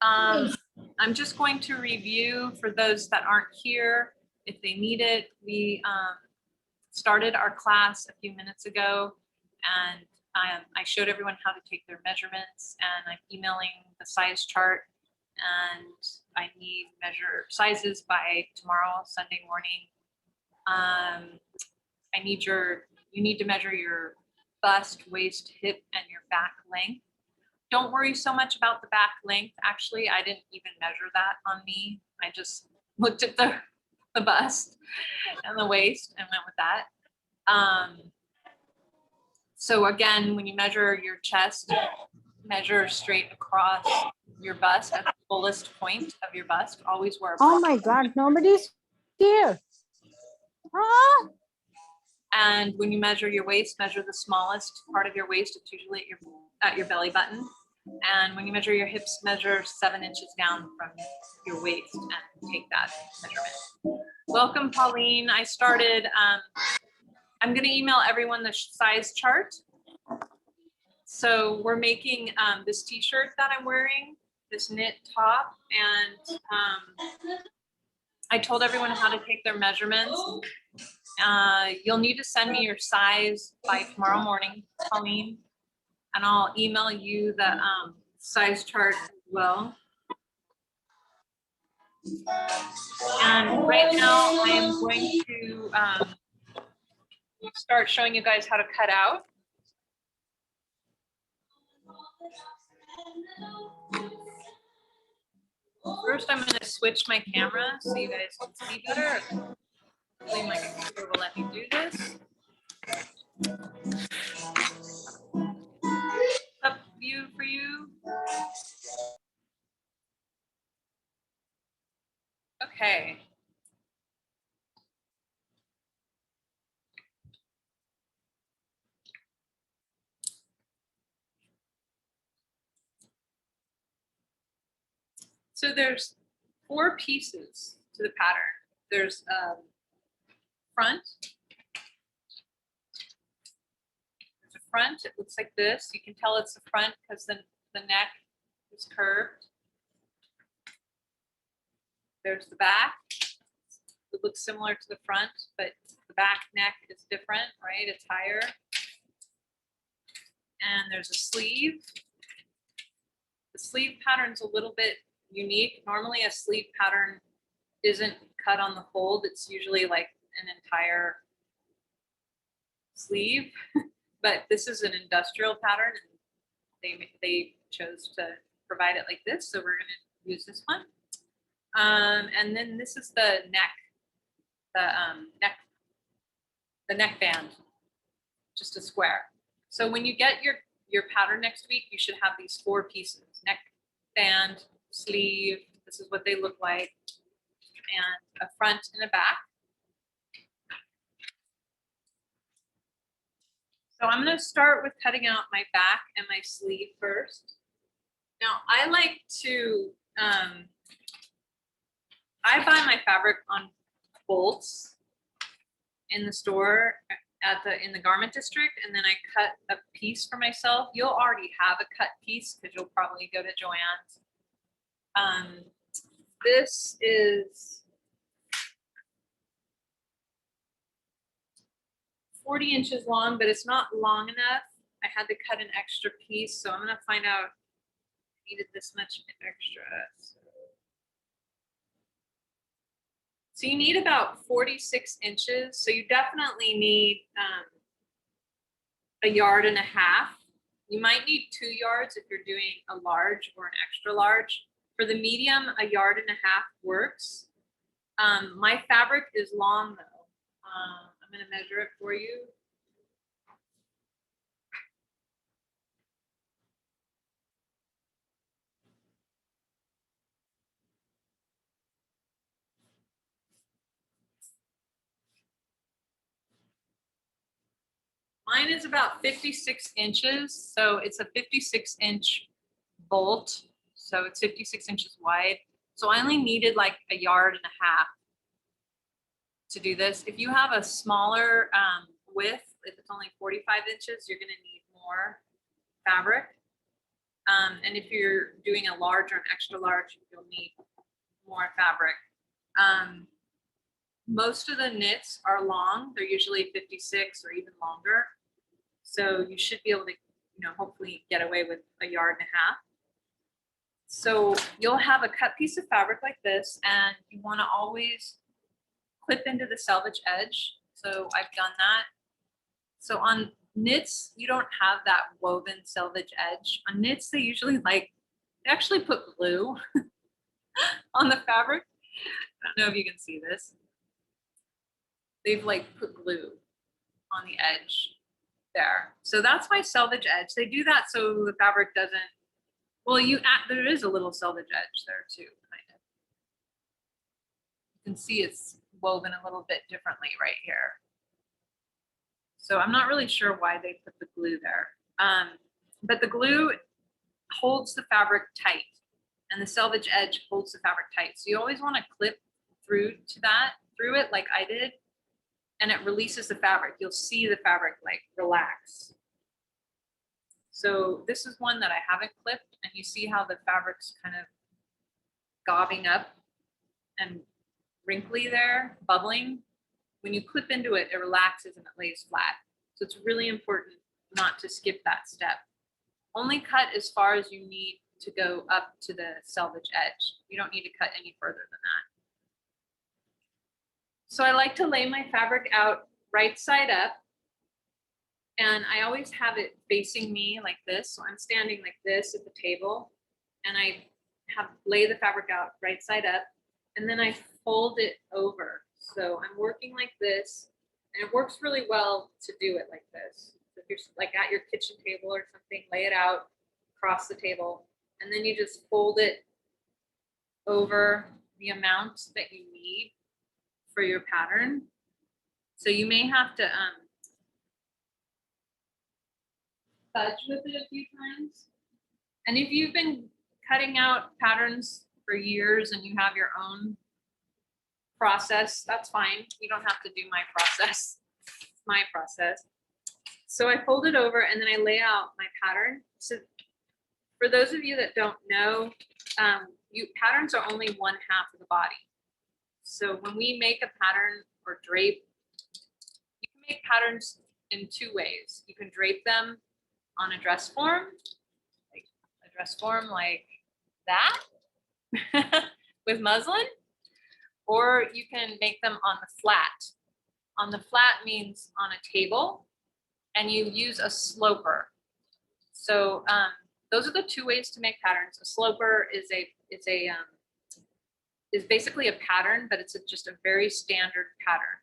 I'm just going to review for those that aren't here if they need it. We started our class a few minutes ago, and I showed everyone how to take their measurements, and I'm emailing the size chart, and I need measure sizes by tomorrow, Sunday morning. You need to measure your bust, waist, hip, and your back length. Don't worry so much about the back length. Actually, I didn't even measure that on me. I just looked at the bust and the waist and went with that. So again, when you measure your chest, measure straight across your bust at the fullest point of your bust. Always wear a bra. Oh my God, nobody's here. Ah. And when you measure your waist, measure the smallest part of your waist. It's usually at your belly button. And when you measure your hips, measure 7 inches down from your waist and take that measurement. Welcome, Pauline. I started, I'm gonna email everyone the size chart. So we're making this t-shirt that I'm wearing, this knit top, and I told everyone how to take their measurements. You'll need to send me your size by tomorrow morning, Pauline, and I'll email you the size chart as well. And right now I am going to start showing you guys how to cut out. First, I'm going to switch my camera so you guys can see better. Hopefully my computer will let me do this. Up view for you. Okay. So there's 4 pieces to the pattern. There's front. There's a front. It looks like this. You can tell it's the front because the neck is curved. There's the back. It looks similar to the front, but the back neck is different, right? It's higher. And there's a sleeve. The sleeve pattern's a little bit unique. Normally a sleeve pattern isn't cut on the fold. It's usually like an entire sleeve, but this is an industrial pattern. And they chose to provide it like this, so we're going to use this one. And then this is the neck, the neck band, just a square. So when you get your pattern next week, you should have these 4 pieces: neck band, sleeve. This is what they look like, and a front and a back. So I'm going to start with cutting out my back and my sleeve first. Now I like to, I buy my fabric on bolts in the store in the garment district, and then I cut a piece for myself. You'll already have a cut piece because you'll probably go to Joann's. This is 40 inches long, but it's not long enough. I had to cut an extra piece, so I'm going to find out if I needed this much extra. So you need about 46 inches. So you definitely need 1.5 yards. You might need 2 yards if you're doing a large or an extra large. For the medium, 1.5 yards works. My fabric is long though. I'm going to measure it for you. Mine is about 56 inches. So it's a 56-inch bolt. So it's 56 inches wide. So I only needed like 1.5 yards to do this. If you have a smaller width, if it's only 45 inches, you're going to need more fabric. And if you're doing a large or an extra large, you'll need more fabric. Most of the knits are long. They're usually 56 or even longer. So you should be able to, hopefully get away with a yard and a half. So you'll have a cut piece of fabric like this, and you want to always clip into the selvage edge. So I've done that. So on knits, you don't have that woven selvage edge. On knits, they usually they actually put glue on the fabric. I don't know if you can see this. They've put glue on the edge there. So that's my selvage edge. They do that so the fabric doesn't, well, there is a little selvage edge there too, kind of. You can see it's woven a little bit differently right here. So I'm not really sure why they put the glue there. But the glue holds the fabric tight, and the selvage edge holds the fabric tight. So you always want to clip through it like I did, and it releases the fabric. You'll see the fabric relax. So this is one that I haven't clipped, and you see how the fabric's kind of gobbing up and wrinkly there, bubbling. When you clip into it, it relaxes and it lays flat. So it's really important not to skip that step. Only cut as far as you need to go up to the selvage edge. You don't need to cut any further than that. So I like to lay my fabric out right side up, and I always have it facing me like this. So I'm standing like this at the table, and I lay the fabric out right side up, and then I fold it over. So I'm working like this, and it works really well to do it like this. So if you're at your kitchen table or something, lay it out across the table, and then you just fold it over the amount that you need for your pattern. So you may have to fudge with it a few times. And if you've been cutting out patterns for years and you have your own process, that's fine. You don't have to do my process. It's my process. So I fold it over and then I lay out my pattern. So for those of you that don't know, patterns are only one half of the body. So when we make a pattern or drape, you can make patterns in two ways. You can drape them on a dress form, like that with muslin, or you can make them on the flat. On the flat means on a table, and you use a sloper. So those are the two ways to make patterns. A sloper is basically a pattern, but it's just a very standard pattern.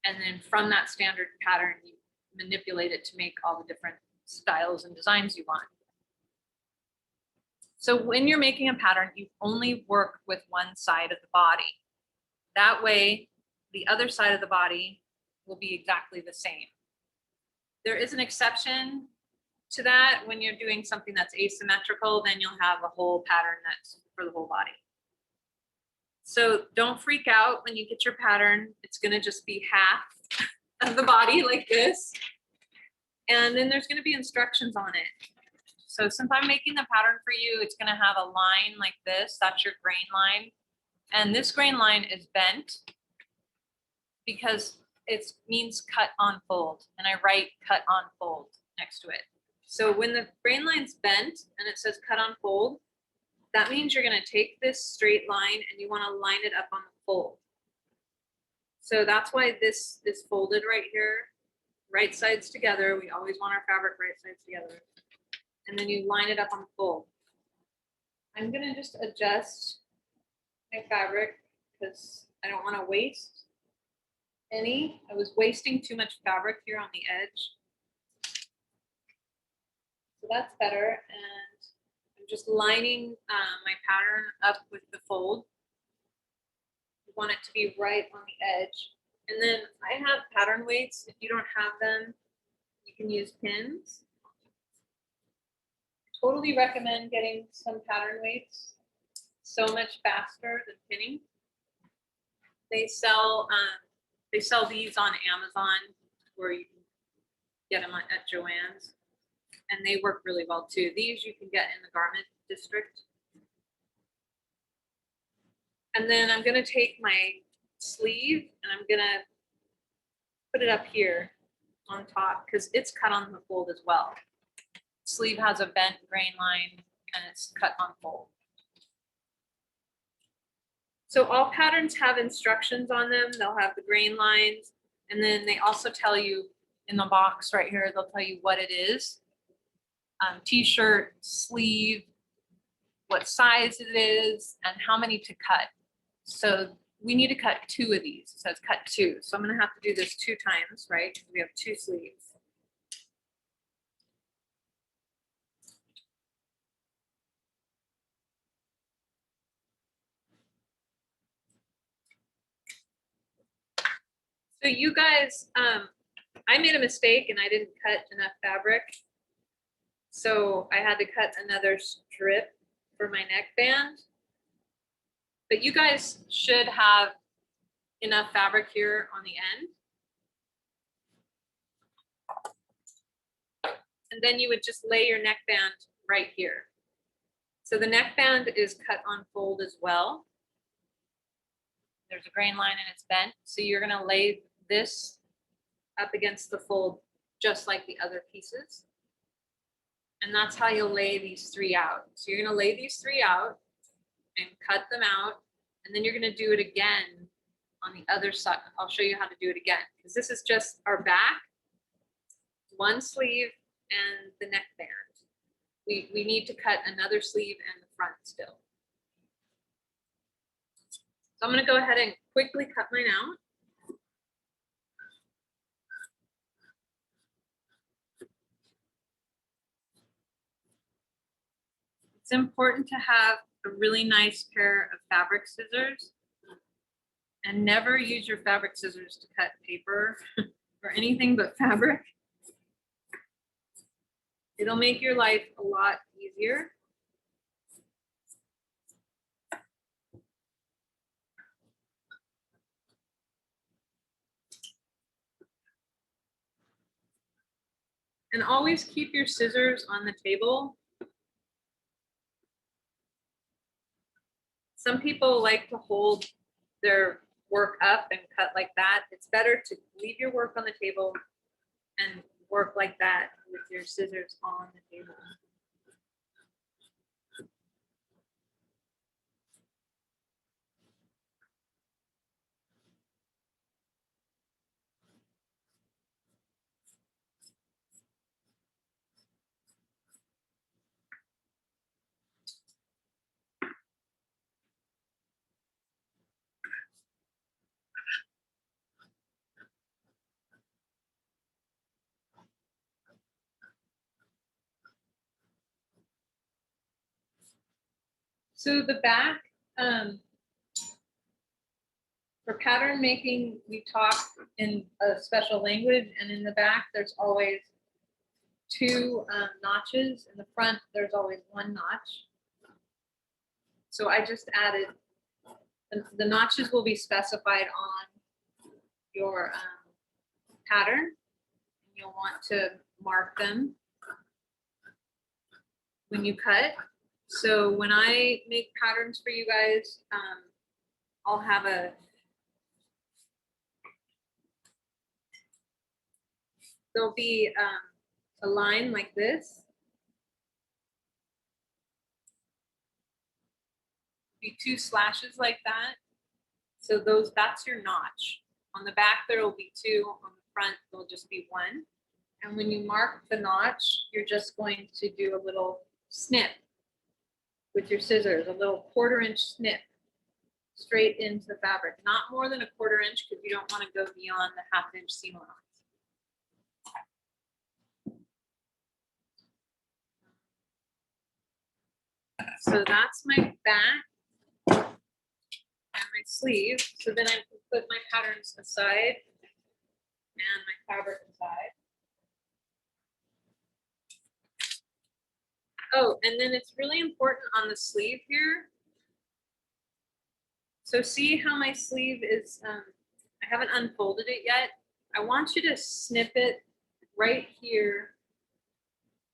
And then from that standard pattern, you manipulate it to make all the different styles and designs you want. So when you're making a pattern, you only work with one side of the body. That way, the other side of the body will be exactly the same. There is an exception to that. When you're doing something that's asymmetrical, then you'll have a whole pattern that's for the whole body. So don't freak out when you get your pattern. It's going to just be half of the body like this. And then there's going to be instructions on it. So since I'm making the pattern for you, it's going to have a line like this. That's your grain line. And this grain line is bent because it means cut on fold. And I write cut on fold next to it. So when the grain line's bent and it says cut on fold, that means you're going to take this straight line and you want to line it up on the fold. So that's why this is folded right here, right sides together. We always want our fabric right sides together. And then you line it up on the fold. I'm going to just adjust my fabric because I don't want to waste any. I was wasting too much fabric here on the edge. So that's better. And I'm just lining my pattern up with the fold. You want it to be right on the edge. And then I have pattern weights. If you don't have them, you can use pins. I totally recommend getting some pattern weights. So much faster than pinning. They sell these on Amazon, where you can get them at Joann's. And they work really well too. These you can get in the garment district. And then I'm gonna take my sleeve and I'm gonna put it up here on top because it's cut on the fold as well. Sleeve has a bent grain line and it's cut on fold. So all patterns have instructions on them. They'll have the grain lines, and then they also tell you in the box right here, they'll tell you what it is. T-shirt, sleeve, what size it is, and how many to cut. So we need to cut 2 of these. It says cut 2. So I'm gonna have to do this 2 times, right? We have 2 sleeves. So you guys, I made a mistake and I didn't cut enough fabric. So I had to cut another strip for my neckband. But you guys should have enough fabric here on the end. And then you would just lay your neckband right here. So the neckband is cut on fold as well. There's a grain line and it's bent. So you're gonna lay this up against the fold just like the other pieces. And that's how you'll lay these 3 out. So you're gonna lay these 3 out and cut them out. And then you're gonna do it again on the other side. I'll show you how to do it again because this is just our back, 1 sleeve and the neckband. We need to cut another sleeve and the front still. So I'm gonna go ahead and quickly cut mine out. It's important to have a really nice pair of fabric scissors and never use your fabric scissors to cut paper or anything but fabric. It'll make your life a lot easier. And always keep your scissors on the table. Some people like to hold their work up and cut like that. It's better to leave your work on the table and work like that with your scissors on the table. So the back, for pattern making, we talk in a special language, and in the back, there's always 2 notches. In the front, there's always 1 notch. So I just added, the notches will be specified on your pattern. You'll want to mark them when you cut. So when I make patterns for you guys, I'll have there'll be a line like this. Be 2 slashes like that. So that's your notch. On the back, there will be 2. On the front, there'll just be 1. And when you mark the notch, you're just going to do a little snip with your scissors, a little 1/4 inch snip straight into the fabric. Not more than a 1/4 inch because you don't want to go beyond the 1/2 inch seam allowance. So that's my back and my sleeve. So then I can put my patterns aside and my fabric aside. Oh, and then it's really important on the sleeve here. So see how my sleeve is, I haven't unfolded it yet. I want you to snip it right here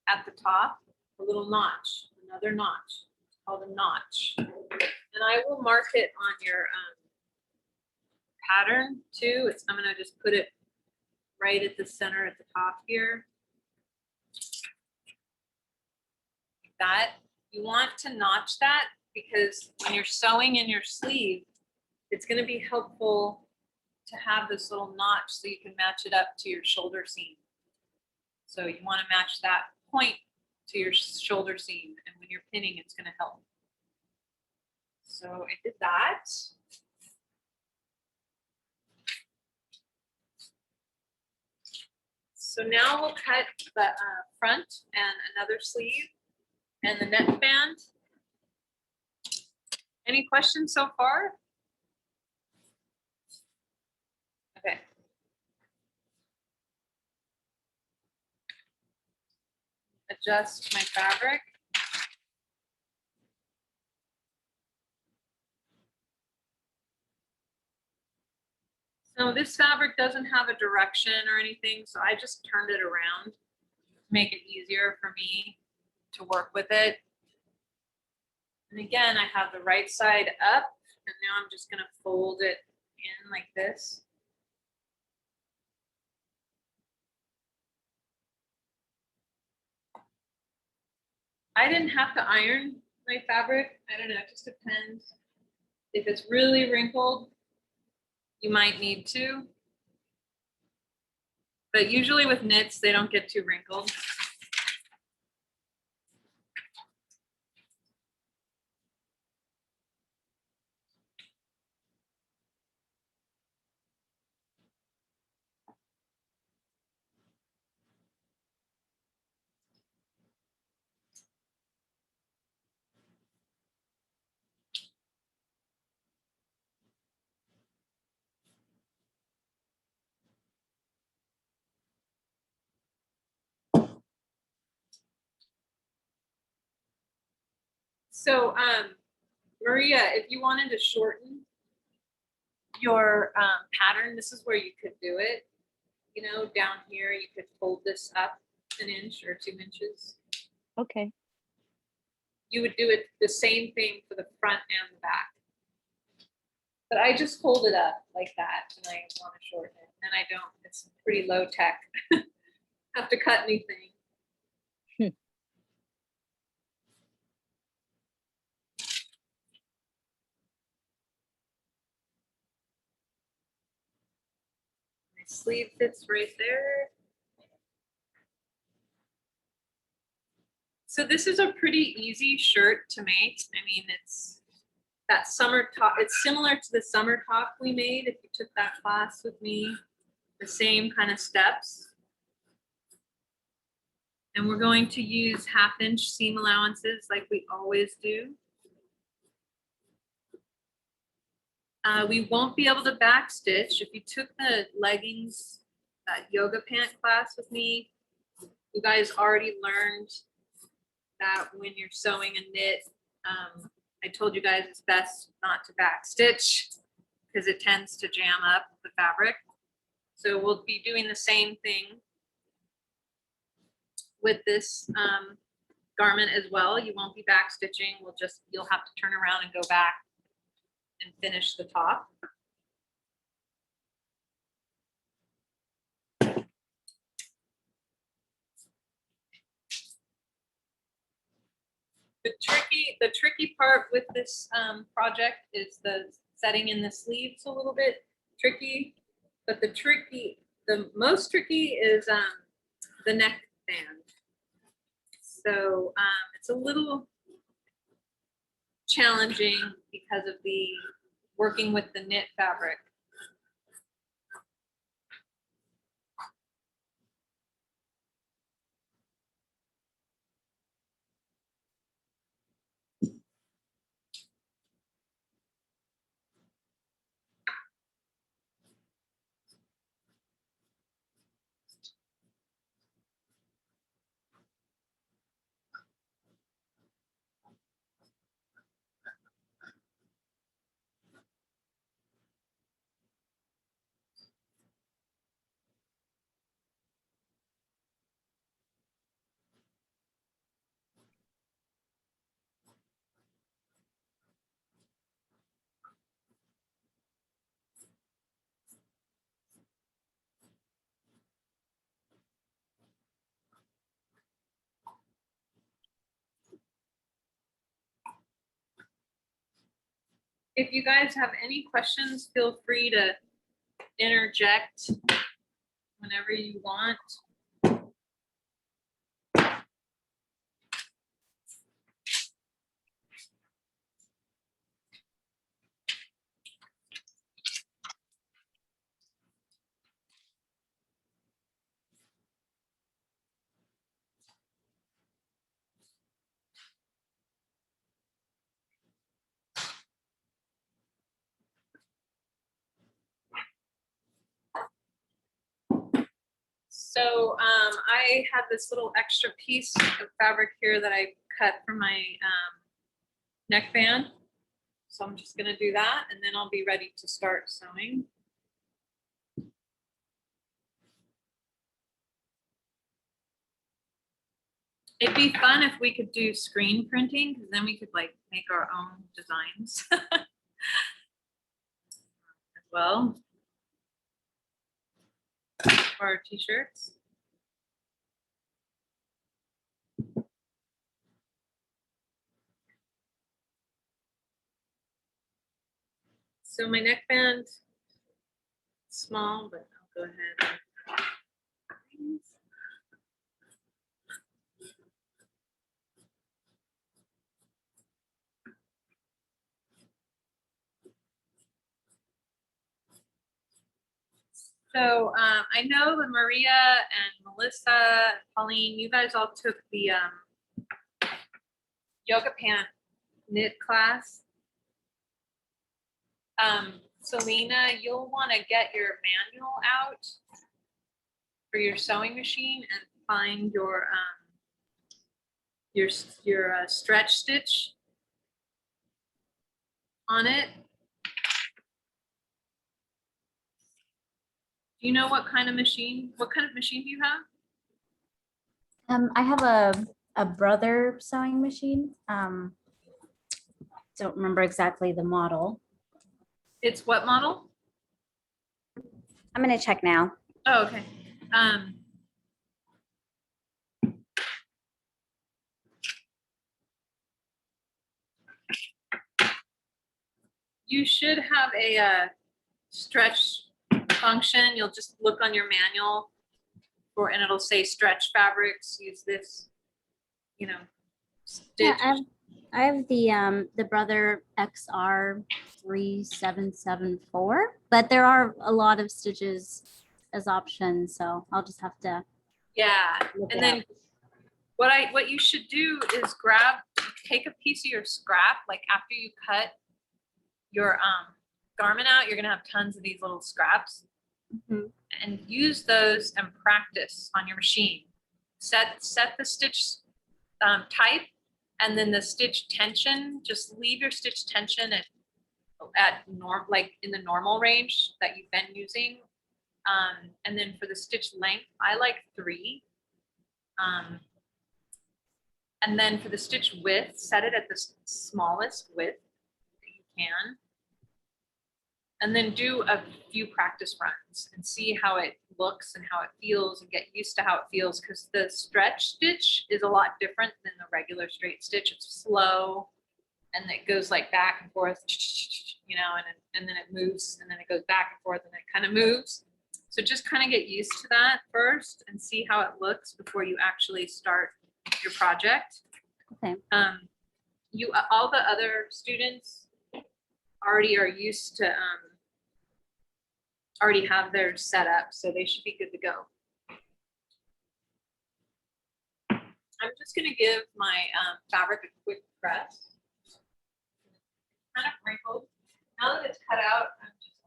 at the top, a little notch, another notch, it's called a notch. And I will mark it on your pattern too. I'm gonna just put it right at the center at the top here. Like that. You want to notch that because when you're sewing in your sleeve, it's gonna be helpful to have this little notch so you can match it up to your shoulder seam. So you want to match that point to your shoulder seam, and when you're pinning, it's going to help. So I did that. So now we'll cut the front and another sleeve and the neckband. Any questions so far? Okay. Adjust my fabric. So this fabric doesn't have a direction or anything, so I just turned it around to make it easier for me to work with it. And again, I have the right side up, and now I'm just going to fold it in like this. I didn't have to iron my fabric. I don't know, it just depends. If it's really wrinkled, you might need to. But usually with knits, they don't get too wrinkled. So Maria, if you wanted to shorten your pattern, this is where you could do it. You know, down here, you could fold this up an inch or 2 inches. Okay. You would do it the same thing for the front and the back. But I just fold it up like that and I want to shorten it. And I don't, it's pretty low tech. Have to cut anything. My sleeve fits right there. So this is a pretty easy shirt to make. I mean, it's that summer top. It's similar to the summer top we made if you took that class with me. The same kind of steps. And we're going to use 1/2 inch seam allowances like we always do. We won't be able to backstitch. If you took the leggings yoga pant class with me, you guys already learned that when you're sewing a knit, I told you guys it's best not to backstitch because it tends to jam up the fabric. So we'll be doing the same thing with this garment as well. You won't be backstitching. You'll have to turn around and go back and finish the top. The tricky part with this project is the setting in the sleeves a little bit tricky, but the most tricky is the neck band. So it's a little challenging because of the working with the knit fabric. If you guys have any questions, feel free to interject whenever you want. So I have this little extra piece of fabric here that I cut from my neckband. So I'm just gonna do that and then I'll be ready to start sewing. It'd be fun if we could do screen printing because then we could like make our own designs as well for our t-shirts. So my neckband, small, but I'll go ahead. So I know that Maria and Melissa, Pauline, you guys all took the yoga pant knit class. Selena, you'll want to get your manual out for your sewing machine and find your stretch stitch on it. Do you know what kind of machine do you have? I have a brother sewing machine. Don't remember exactly the model. It's what model? I'm gonna check now. Oh, okay. You should have a stretch function. You'll just look on your manual for, and it'll say stretch fabrics. Use this, you know, stitch. Yeah, I have the brother XR 3774, but there are a lot of stitches as options, so I'll just have to. Yeah, look and it then up. what you should do is take a piece of your scrap, like after you cut your garment out, you're gonna have tons of these little scraps. Mhm. And use those and practice on your machine. Set the stitch type and then the stitch tension. Just leave your stitch tension at like in the normal range that you've been using. And then for the stitch length, I like 3. And then for the stitch width, set it at the smallest width that you can. And then do a few practice runs and see how it looks and how it feels and get used to how it feels, because the stretch stitch is a lot different than the regular straight stitch. It's slow and it goes like back and forth, you know, and then it moves and then it goes back and forth and it kind of moves. So just kind of get used to that first and see how it looks before you actually start your project. Okay. All the other students already are used to already have theirs set up, so they should be good to go. I'm just going to give my fabric a quick press. Kind of wrinkled. Now that it's cut out,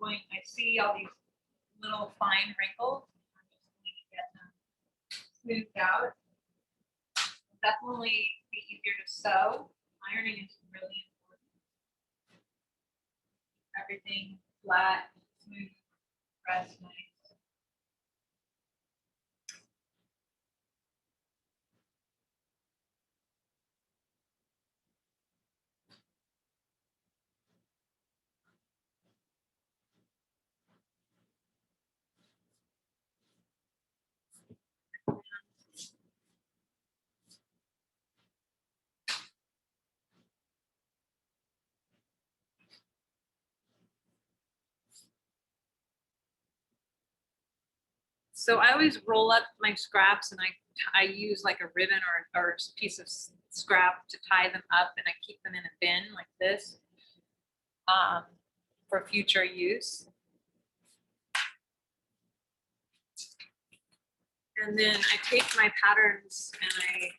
I see all these little fine wrinkles. I'm just going to get them smoothed out. It'll definitely be easier to sew. Ironing is really important. Everything flat, smooth, pressed, nice. So I always roll up my scraps and I use like a ribbon or a piece of scrap to tie them up, and I keep them in a bin like this for future use. And then I take my patterns and I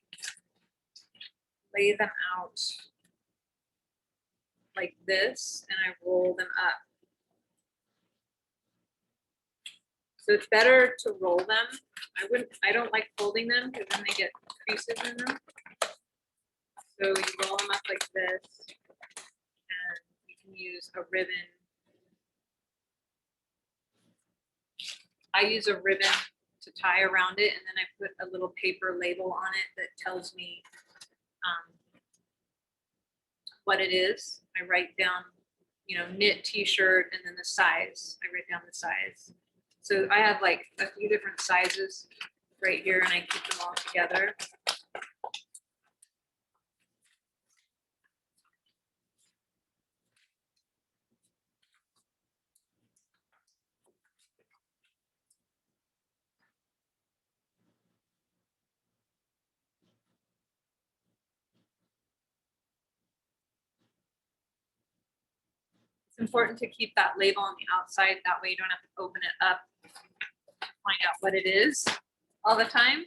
lay them out like this, and I roll them up. So it's better to roll them. I don't like folding them because then they get creases in them. So you roll them up like this, and you can use a ribbon. I use a ribbon to tie around it, and then I put a little paper label on it that tells me what it is. I write down, knit t-shirt, and then the size. I write down the size. So I have like a few different sizes right here, and I keep them all together. It's important to keep that label on the outside. That way you don't have to open it up to find out what it is all the time.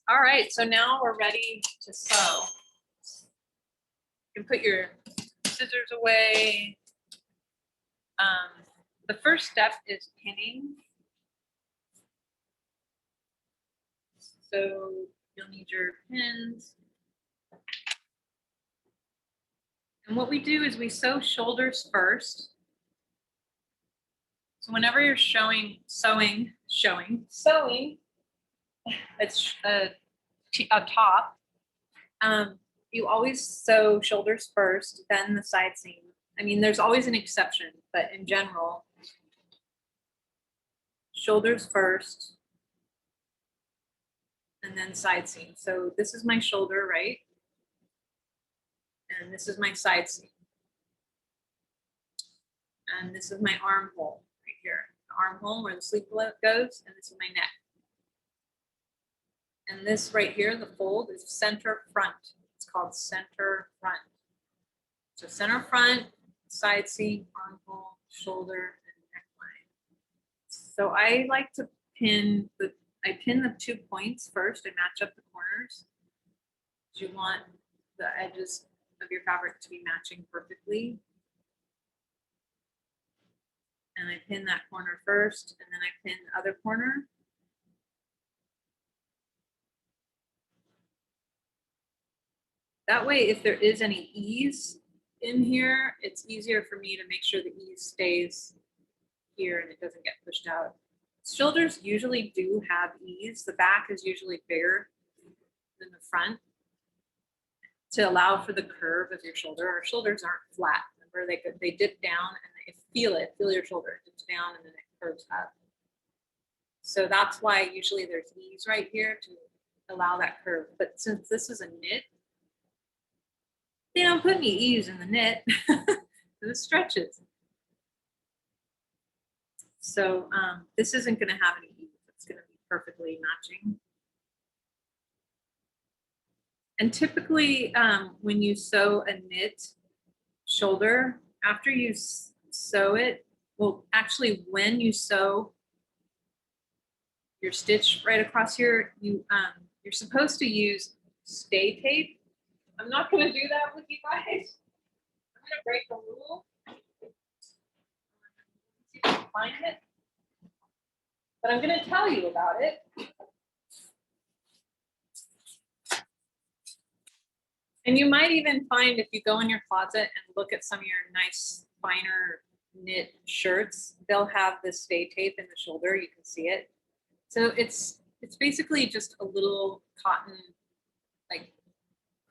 All right, so now we're ready to sew. You can put your scissors away. The first step is pinning. So you'll need your pins. And what we do is we sew shoulders first. So whenever you're sewing, it's a top, you always sew shoulders first, then the side seam. I mean, there's always an exception, but in general, shoulders first, and then side seam. So this is my shoulder, right? And this is my side seam. And this is my armhole right here. The armhole where the sleeve goes, and this is my neck. And this right here, the fold, is center front. It's called center front. So center front, side seam, armhole, shoulder, and neckline. So I like to pin the 2 points first. I match up the corners. You want the edges of your fabric to be matching perfectly. And I pin that corner first, and then I pin the other corner. That way, if there is any ease in here, it's easier for me to make sure the ease stays here and it doesn't get pushed out. Shoulders usually do have ease. The back is usually bigger than the front to allow for the curve of your shoulder. Our shoulders aren't flat. Remember, they dip down and they feel your shoulder. It dips down and then it curves up. So that's why usually there's ease right here to allow that curve. But since this is a knit, they don't put any ease in the knit. It stretches. So this isn't going to have any ease. It's going to be perfectly matching. And typically when you sew a knit shoulder, after you sew it, well, actually when you sew your stitch right across here, you're supposed to use stay tape. I'm not going to do that with you guys. I'm going to break the rule. See if I can find it. But I'm going to tell you about it. And you might even find, if you go in your closet and look at some of your nice finer knit shirts, they'll have this stay tape in the shoulder. You can see it. So it's basically just a little cotton, like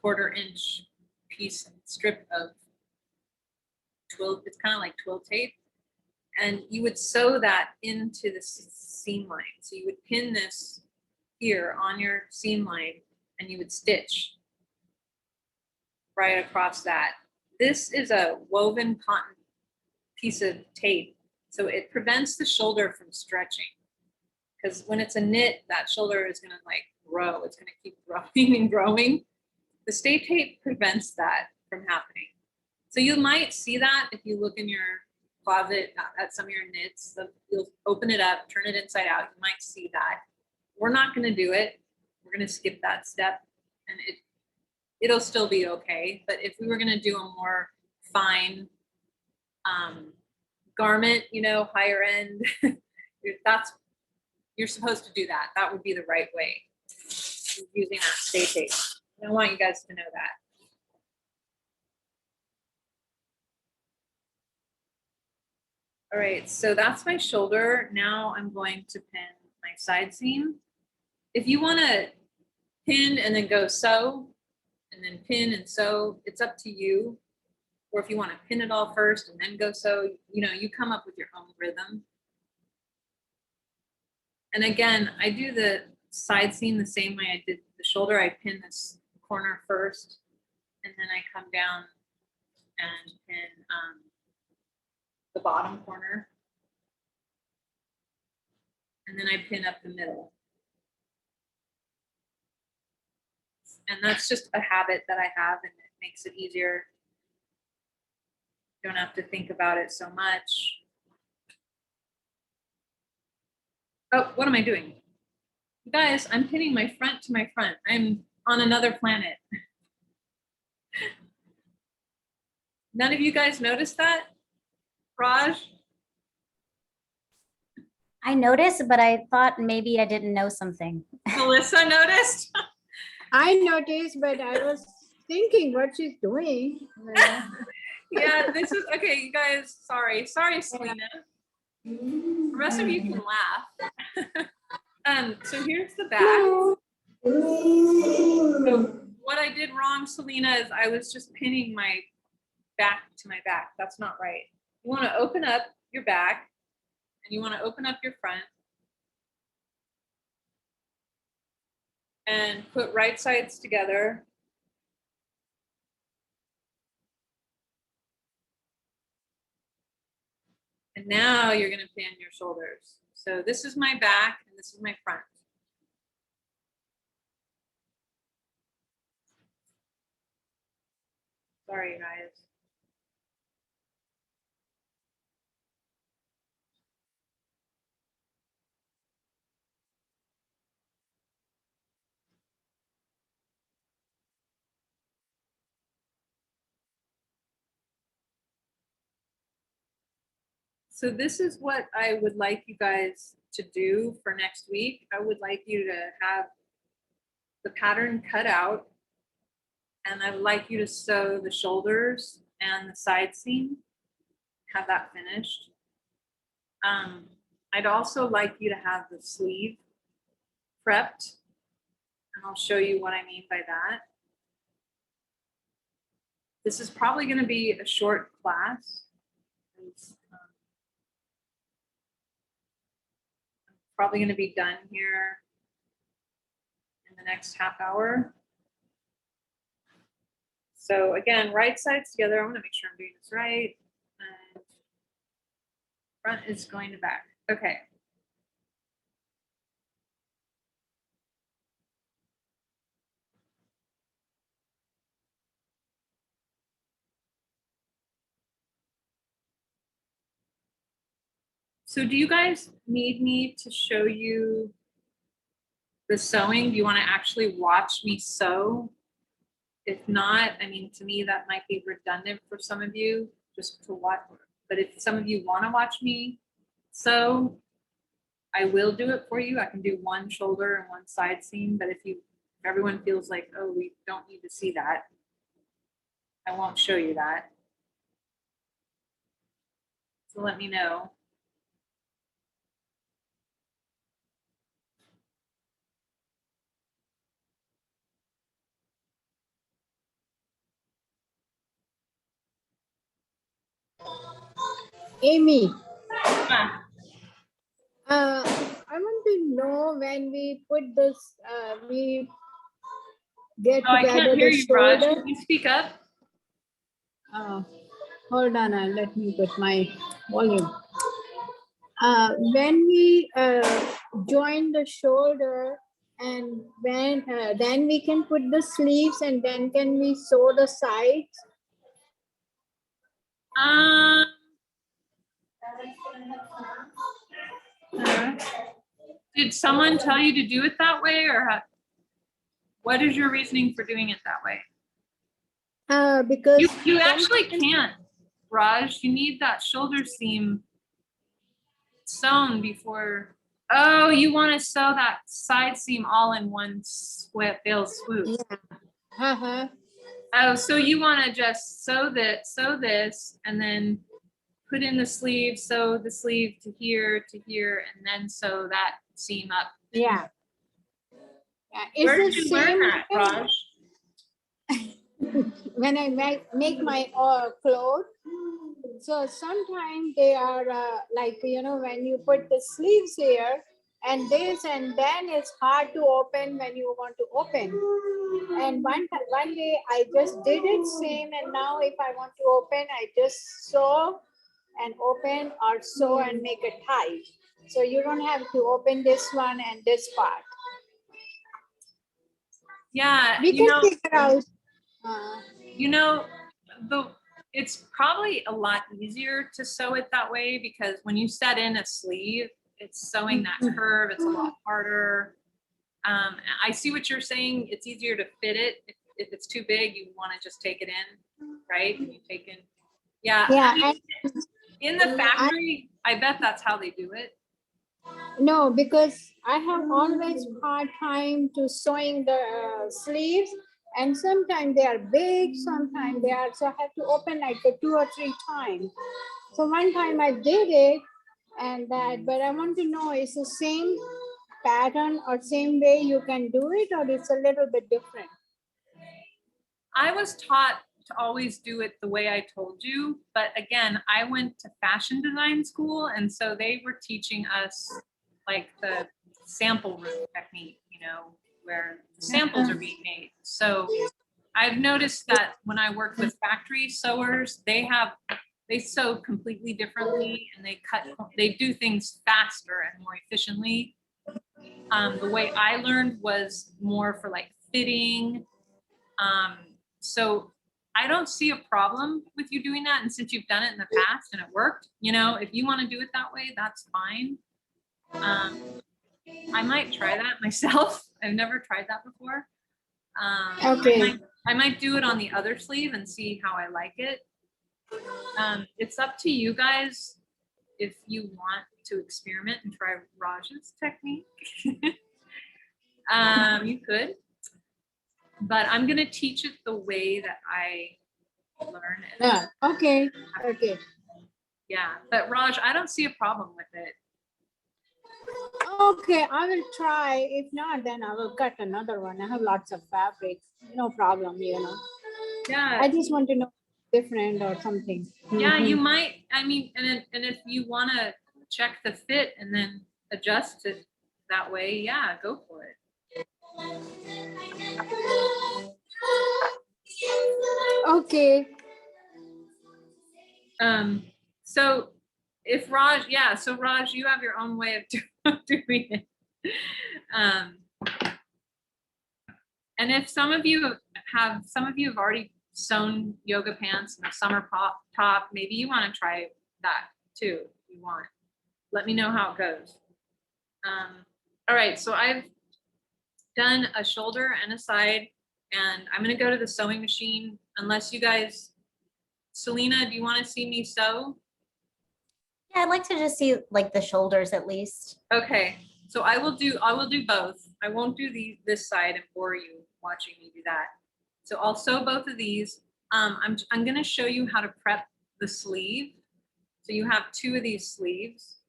1/4 inch piece strip of twill. It's kind of like twill tape. And you would sew that into the seam line. So you would pin this here on your seam line and you would stitch right across that. This is a woven cotton piece of tape. So it prevents the shoulder from stretching. Because when it's a knit, that shoulder is gonna like grow. It's gonna keep growing and growing. The stay tape prevents that from happening. So you might see that if you look in your closet at some of your knits, you'll open it up, turn it inside out, you might see that. We're not gonna do it. We're gonna skip that step and it'll still be okay. But if we were gonna do a more fine garment, you know, higher end, you're supposed to do that. That would be the right way, using that stay tape. I want you guys to know that. All right, so that's my shoulder. Now I'm going to pin my side seam. If you want to pin and then go sew, and then pin and sew, it's up to you. Or if you want to pin it all first and then go sew, you know, you come up with your own rhythm. And again, I do the side seam the same way I did the shoulder. I pin this corner first, and then I come down and pin the bottom corner. And then I pin up the middle. And that's just a habit that I have, and it makes it easier. Don't have to think about it so much. Oh, what am I doing? You guys, I'm pinning my front to my front. I'm on another planet. None of you guys noticed that? Raj? I noticed, but I thought maybe I didn't know something. Melissa noticed? I noticed, but I was thinking what she's doing. Yeah, this is, okay, you guys, sorry, Selena. The rest of you can laugh. So here's the back. So what I did wrong, Selena, is I was just pinning my back to my back. That's not right. You want to open up your back and you want to open up your front and put right sides together. And now you're going to pin your shoulders. So this is my back and this is my front. Sorry, guys. So this is what I would like you guys to do for next week. I would like you to have the pattern cut out, and I would like you to sew the shoulders and the side seam, have that finished. I'd also like you to have the sleeve prepped, and I'll show you what I mean by that. This is probably going to be a short class. I'm probably going to be done here in the next half hour. So again, right sides together. I want to make sure I'm doing this right. And front is going to back. Okay. So do you guys need me to show you the sewing? Do you want to actually watch me sew? If not, I mean, to me, that might be redundant for some of you just to watch. But if some of you want to watch me sew, I will do it for you. I can do one shoulder and one side seam. But if everyone feels like, oh, we don't need to see that, I won't show you that. So let me know. Amy, Ah, I want to know when we put this, we get oh, I together can't hear the you, Raj. shoulder. Can you speak up? Hold on, let me put my volume. when we join the shoulder, and when then we can put the sleeves, and then can we sew the sides? Um, did someone tell you to do it that way, or what is your reasoning for doing it that way? Because You actually sometimes- can't, Raj. You need that shoulder seam sewn before. Oh, you want to sew that side seam all in one bill swoop. Yeah. Uh-huh. Oh, so you want to just sew this, and then put in the sleeve, sew the sleeve to here, and then sew that seam up. Yeah. Yeah. Where It's did the you learn same that, way Raj? when I make my clothes. So sometimes they are like, when you put the sleeves here and this, and then it's hard to open when you want to open. And one day I just did it same, and now if I want to open, I just sew and open, or sew and make it tight. So you don't have to open this one and this part. Yeah, We can figure out. you know, it's probably a lot easier to sew it that way, because when you set in a sleeve, it's sewing that curve. It's a lot harder. I see what you're saying. It's easier to fit it. If it's too big, you want to just take it in, right? You take in. Yeah. Yeah, I mean, in the factory, I bet that's how they do it. No, because I have always hard time to sewing the sleeves, and sometimes they are big, sometimes they are, so I have to open like 2 or 3 times. So one time I did it, and that, but I want to know, is the same pattern or same way you can do it, or it's a little bit different? I was taught to always do it the way I told you, but again, I went to fashion design school, and so they were teaching us like the sample room technique, where the samples are being made. So I've noticed that when I work with factory sewers, they sew completely differently, and they do things faster and more efficiently. The way I learned was more for like fitting. So I don't see a problem with you doing that. And since you've done it in the past and it worked, if you want to do it that way, that's fine. I might try that myself. I've never tried that before. Okay. I might do it on the other sleeve and see how I like it. It's up to you guys if you want to experiment and try Raj's technique. You could, but I'm going to teach it the way that I learn it. Yeah. Okay. Okay. Yeah, but Raj, I don't see a problem with it. Okay, I will try. If not, then I will cut another one. I have lots of fabric. No problem, Yeah. I just want to know different or something. Yeah, you might. I mean, and if you want to check the fit and then adjust it that way, yeah, go for it. Okay. So if Raj, so Raj, you have your own way of doing it. And if some of you have already sewn yoga pants and a summer top, maybe you want to try that too. If you want, let me know how it goes. All right, so I've done a shoulder and a side, and I'm gonna go to the sewing machine. Unless you guys, Selena, do you want to see me sew? Yeah, I'd like to just see like the shoulders at least. Okay, so I will do both. I won't do this side and bore you watching me do that. So I'll sew both of these. I'm going to show you how to prep the sleeve. So you have 2 of these sleeves.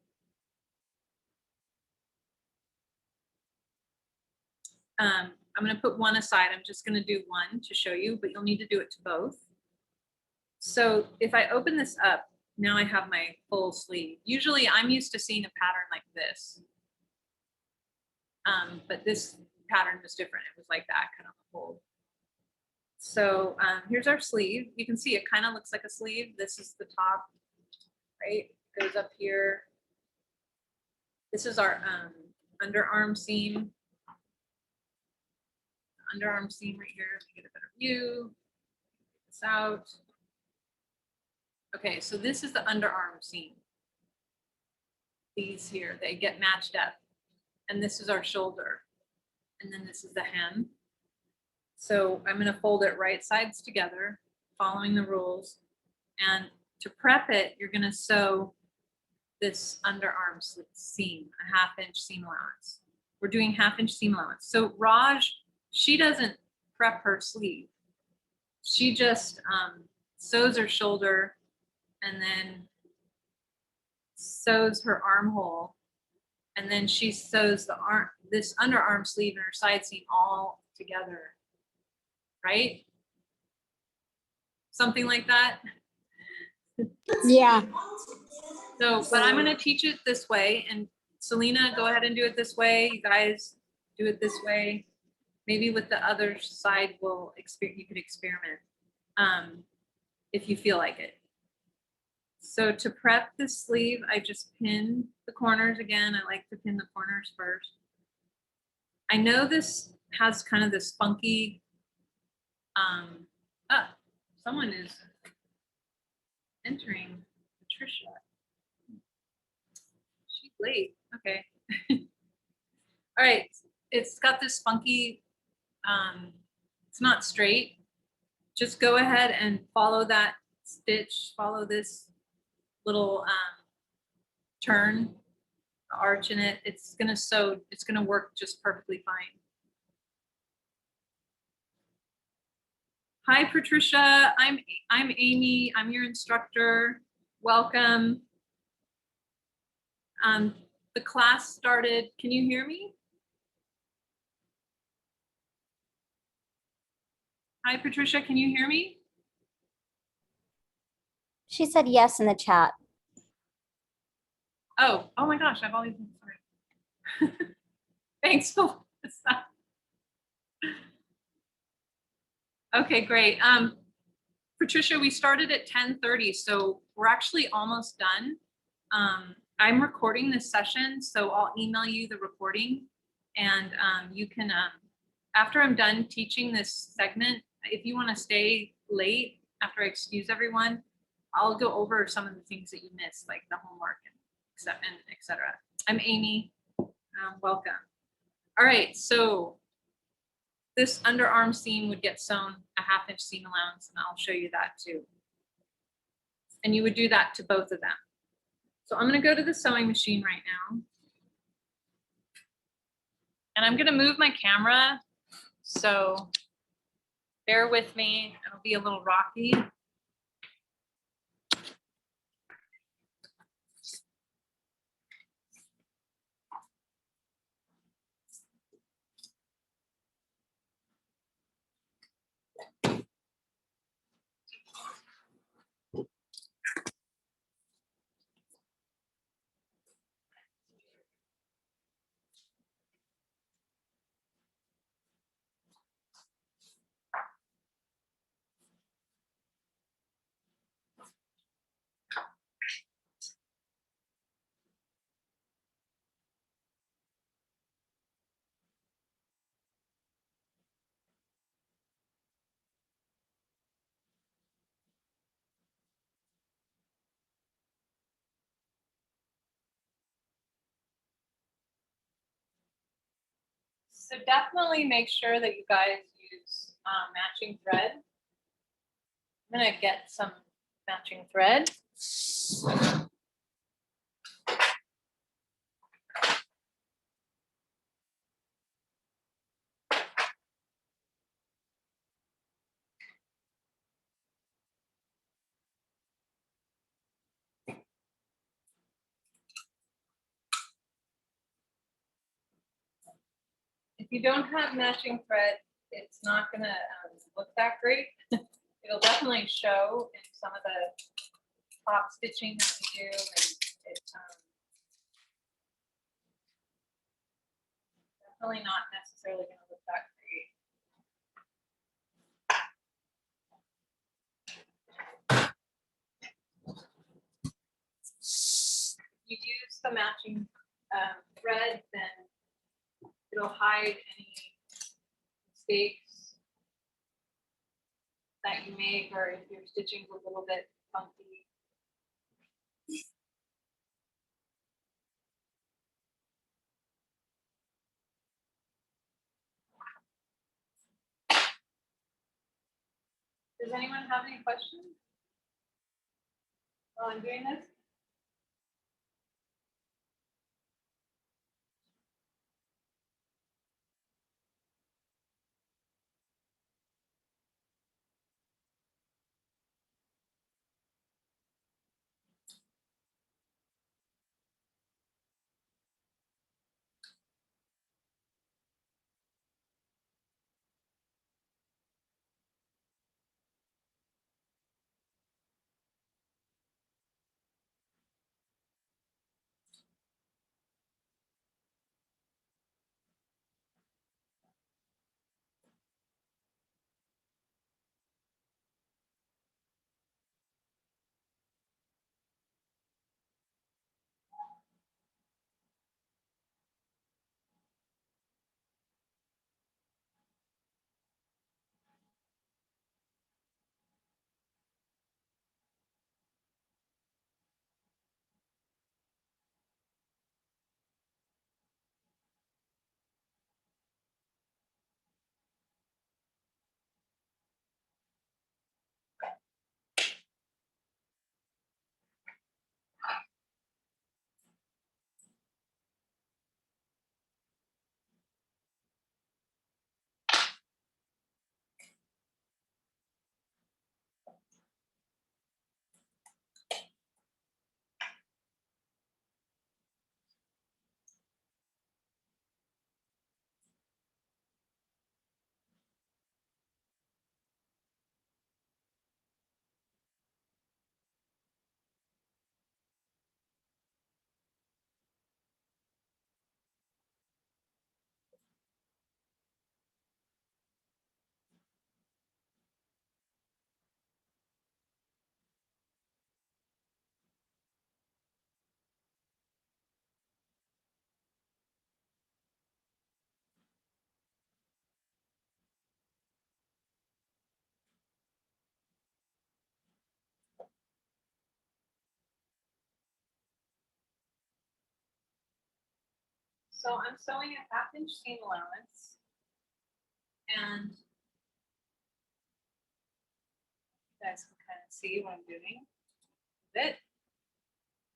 I'm going to put one aside. I'm just going to do one to show you, but you'll need to do it to both. So if I open this up, now I have my full sleeve. Usually I'm used to seeing a pattern like this. But this pattern was different. It was like that, kind of a fold. So here's our sleeve. You can see it kind of looks like a sleeve. This is the top, right? It goes up here. This is our underarm seam. Underarm seam right here. Let me get a better view. Get this out. Okay, so this is the underarm seam. These here, they get matched up. And this is our shoulder. And then this is the hem. So I'm going to fold it right sides together, following the rules. And to prep it, you're going to sew this underarm seam, a 1/2 inch seam allowance. We're doing 1/2 inch seam allowance. So Raj, she doesn't prep her sleeve. She just sews her shoulder and then sews her armhole. And then she sews this underarm sleeve and her side seam all together, right? Something like that. Yeah. So, but I'm going to teach it this way. And Selena, go ahead and do it this way. You guys do it this way. Maybe with the other side, you could experiment if you feel like it. So to prep the sleeve, I just pin the corners again. I like to pin the corners first. I know this has kind of this funky, someone is entering. Patricia. She's late. Okay. All right. It's got this funky, it's not straight. Just go ahead and follow that stitch, follow this little turn, arch in it. It's gonna sew, it's gonna work just perfectly fine. Hi, Patricia. I'm Amy. I'm your instructor. Welcome. The class started. Can you hear me? Hi, Patricia. Can you hear me? She said yes in the chat. Oh my gosh. I've always been sorry. Thanks, Melissa. Okay, great. Patricia, we started at 10:30, so we're actually almost done. I'm recording this session, so I'll email you the recording, and you can, after I'm done teaching this segment, if you want to stay late after I excuse everyone, I'll go over some of the things that you missed, like the homework and et cetera. I'm Amy. Welcome. All right, so this underarm seam would get sewn a 1/2 inch seam allowance, and I'll show you that too. And you would do that to both of them. So I'm going to go to the sewing machine right now. And I'm going to move my camera. So bear with me. It'll be a little rocky. So definitely make sure that you guys use matching thread. I'm going to get some matching thread. If you don't have matching thread, it's not going to look that great. It'll definitely show in some of the top stitching that we do, and it's definitely not necessarily going to look that great. You use the matching thread, then it'll hide any mistakes that you make, or if your stitching's a little bit funky. Does anyone have any questions while I'm doing this? So I'm sewing a 1/2 inch seam allowance, and you guys can kind of see what I'm doing with it.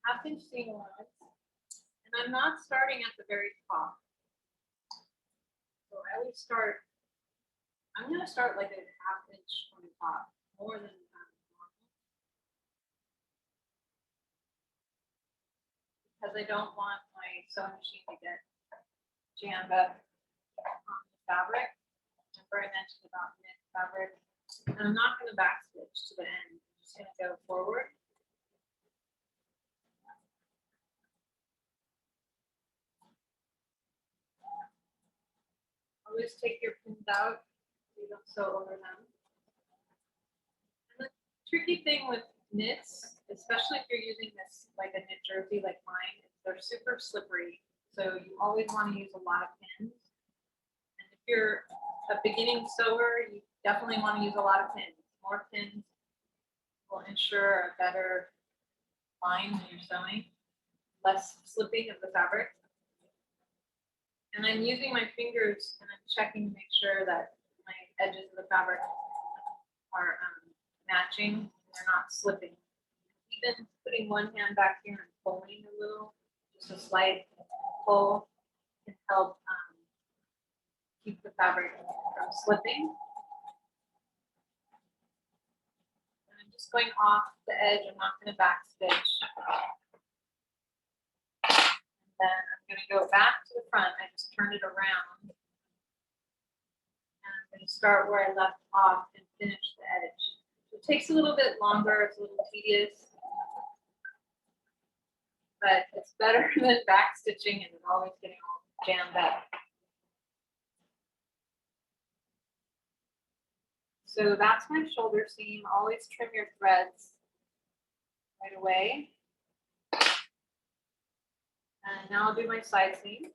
1/2 inch seam allowance, and I'm not starting at the very top. So I always start, I'm going to start like a 1/2 inch from the top, more than normal, because I don't want my sewing machine to get jammed up on the fabric. Remember I mentioned about knit fabric. And I'm not going to backstitch to the end. I'm just going to go forward. Always take your pins out so you don't sew over them. And the tricky thing with knits, especially if you're using this like a knit jersey like mine, is they're super slippery. So you always want to use a lot of pins. And if you're a beginning sewer, you definitely want to use a lot of pins. More pins will ensure a better line when you're sewing, less slipping of the fabric. And I'm using my fingers and I'm checking to make sure that my edges of the fabric are matching, and they're not slipping. Even putting one hand back here and pulling a little, just a slight pull, can help keep the fabric from slipping. And I'm just going off the edge. I'm not going to backstitch. And then I'm going to go back to the front. I just turned it around. And I'm going to start where I left off and finish the edge. It takes a little bit longer. It's a little tedious. But it's better than backstitching and always getting all jammed up. So that's my shoulder seam. Always trim your threads right away. And now I'll do my side seam.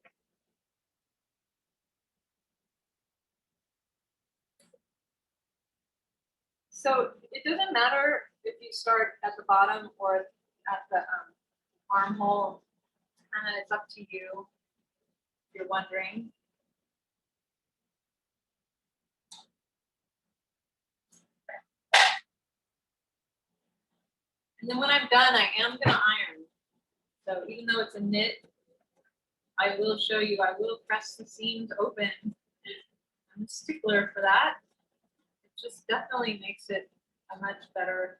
So it doesn't matter if you start at the bottom or at the armhole. Kind of, it's up to you if you're wondering. And then when I'm done, I am going to iron. So even though it's a knit, I will show you, I will press the seams open. I'm a stickler for that. It just definitely makes it a much better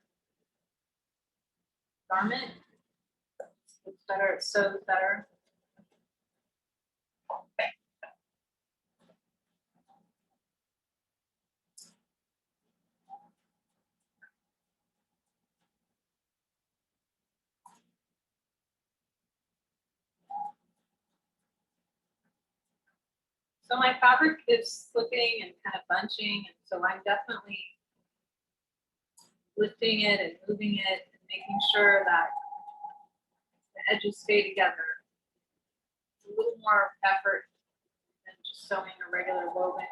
garment. It's better, it sews better. So my fabric is slipping and kind of bunching, and so I'm definitely lifting it and moving it and making sure that the edges stay together. It's a little more effort than just sewing a regular woven.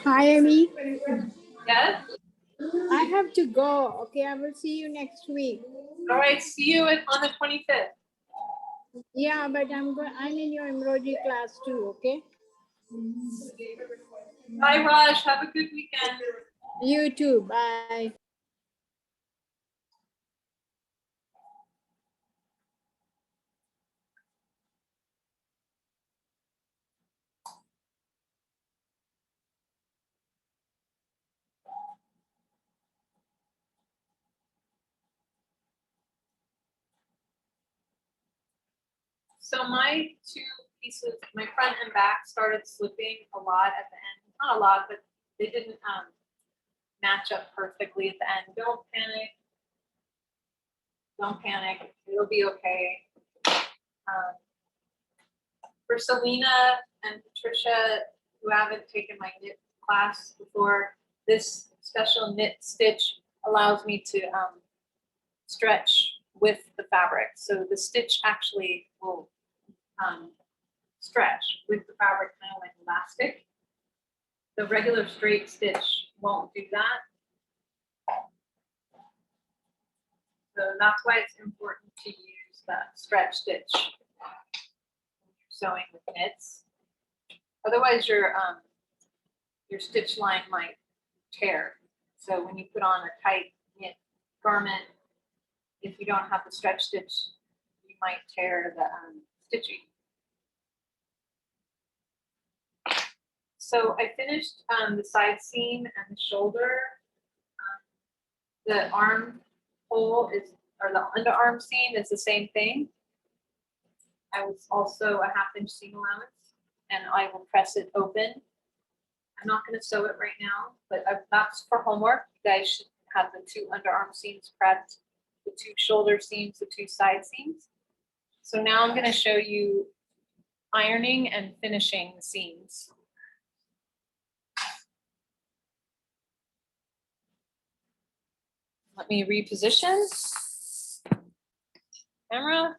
Hi, Amy. Yes? I have to go. Okay, I will see you next week. All right, see you on the 25th. Yeah, but I'm in your embroidery class too. Okay. Bye, Raj. Have a good weekend. You too. Bye. So my two pieces, my front and back, started slipping a lot at the end. Not a lot, but they didn't match up perfectly at the end. Don't panic. Don't panic. It'll be okay. For Selena and Patricia, who haven't taken my knit class before, this special knit stitch allows me to stretch with the fabric. So the stitch actually will stretch with the fabric, kind of like elastic. The regular straight stitch won't do that. So that's why it's important to use that stretch stitch when you're sewing with knits. Otherwise, your stitch line might tear. So when you put on a tight knit garment, if you don't have the stretch stitch, you might tear the stitching. So I finished the side seam and the shoulder. The arm hole is, or the underarm seam is the same thing. I was also a 1/2 inch seam allowance, and I will press it open. I'm not going to sew it right now, but that's for homework. You guys should have the 2 underarm seams prepped, the 2 shoulder seams, the 2 side seams. So now I'm going to show you ironing and finishing the seams. Let me reposition. Camera.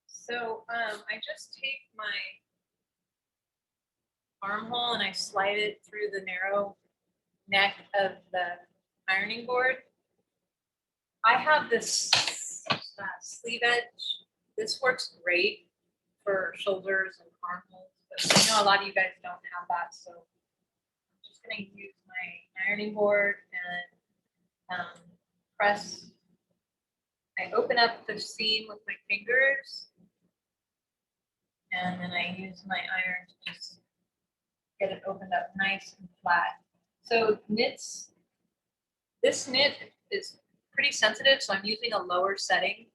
So I just take my armhole and I slide it through the narrow neck of the ironing board. I have this sleeve edge. This works great for shoulders and armholes, but I know a lot of you guys don't have that, so I'm just gonna use my ironing board and press. I open up the seam with my fingers, and then I use my iron to just get it opened up nice and flat. So knits, this knit is pretty sensitive, so I'm using a lower setting.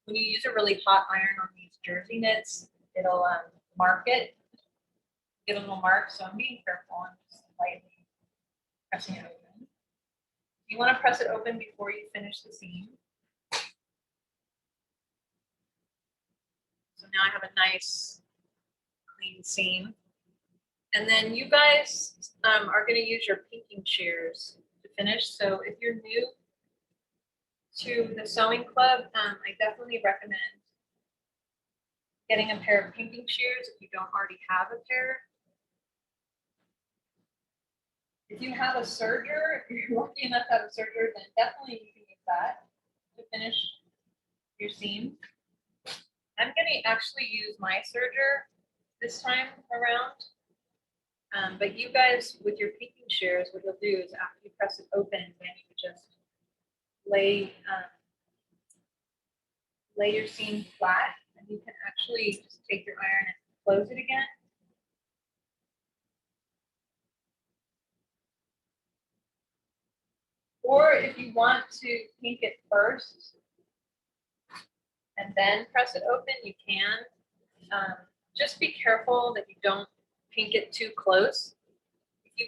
When you use a really hot iron on these jersey knits, it'll mark it, get a little mark. So I'm being careful and just lightly pressing it open. You want to press it open before you finish the seam. So now I have a nice clean seam. And then you guys are going to use your pinking shears to finish. So if you're new to the sewing club, I definitely recommend getting a pair of pinking shears if you don't already have a pair. If you have a serger, if you're lucky enough to have a serger, then definitely you can use that to finish your seam. I'm going to actually use my serger this time around. But you guys, with your pinking shears, what you'll do is after you press it open, then you just lay your seam flat, and you can actually just take your iron and close it again. Or if you want to pink it first and then press it open, you can. Just be careful that you don't pink it too close. If you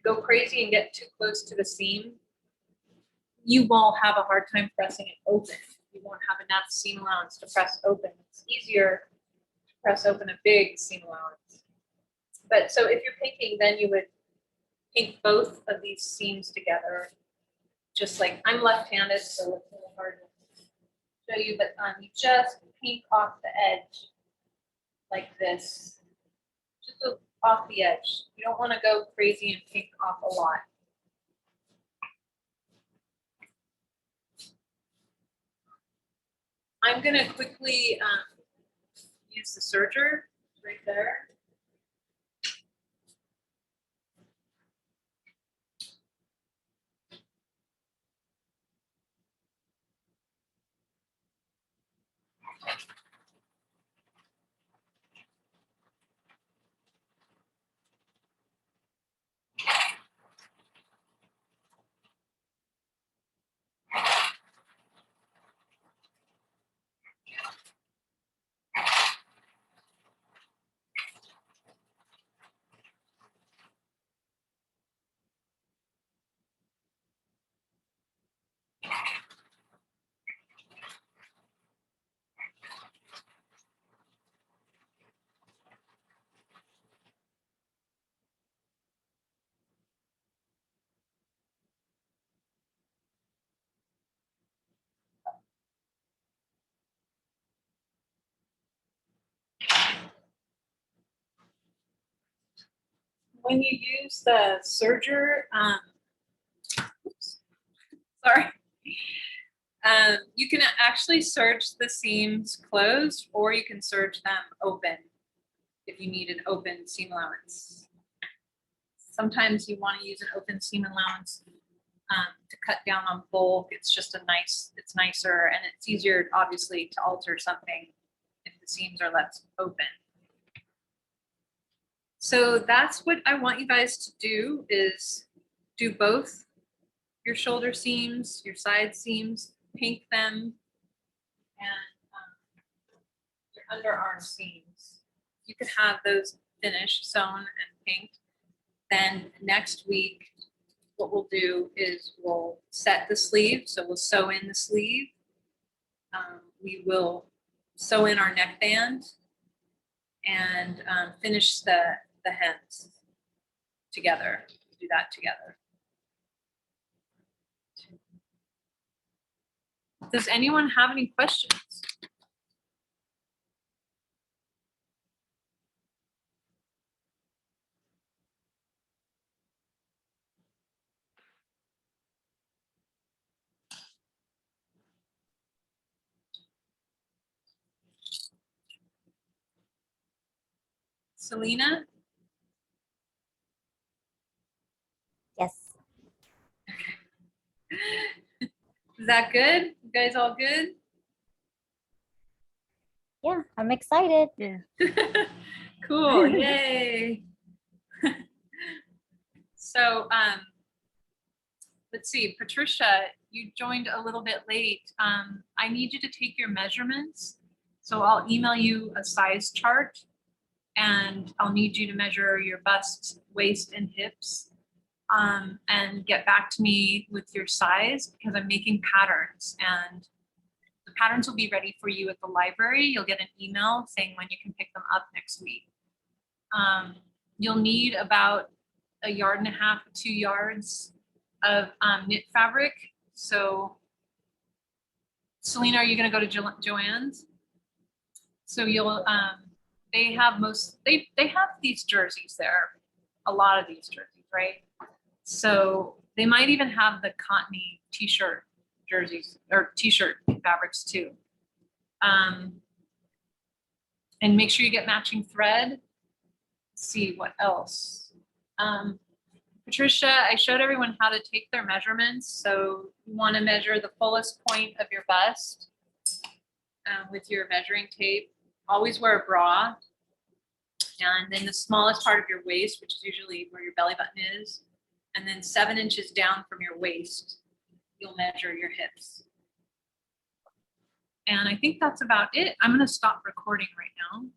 go crazy and get too close to the seam, you will have a hard time pressing it open. You won't have enough seam allowance to press open. It's easier to press open a big seam allowance. But so if you're pinking, then you would pink both of these seams together. Just like I'm left-handed, so it's a little hard to show you, but you just pink off the edge like this, just off the edge. You don't want to go crazy and pink off a lot. I'm going to quickly use the serger right there. When you use the serger, sorry, you can actually serge the seams closed, or you can serge them open if you need an open seam allowance. Sometimes you want to use an open seam allowance to cut down on bulk. It's just it's nicer, and it's easier, obviously, to alter something if the seams are left open. So that's what I want you guys to do, is do both your shoulder seams, your side seams, pink them, and your underarm seams. You could have those finished, sewn, and pinked. Then next week, what we'll do is we'll set the sleeve. So we'll sew in the sleeve. We will sew in our neckband and finish the hems together. Do that together. Does anyone have any questions? Selena? Yes. Is that good? You guys all good? Yeah, I'm excited. Yeah. Cool, yay. So, let's see, Patricia, you joined a little bit late. I need you to take your measurements. So I'll email you a size chart and I'll need you to measure your bust, waist, and hips. And get back to me with your size because I'm making patterns and the patterns will be ready for you at the library. You'll get an email saying when you can pick them up next week. You'll need about 1.5 yards to 2 yards of knit fabric. So Selena, are you gonna go to Joann's? So you'll, they have they have these jerseys there, a lot of these jerseys, right? So they might even have the cottony t-shirt jerseys or t-shirt fabrics too. And make sure you get matching thread. Let's see what else. Patricia, I showed everyone how to take their measurements. So you want to measure the fullest point of your bust with your measuring tape. Always wear a bra. And then the smallest part of your waist, which is usually where your belly button is. And then 7 inches down from your waist, you'll measure your hips. And I think that's about it. I'm going to stop recording right now.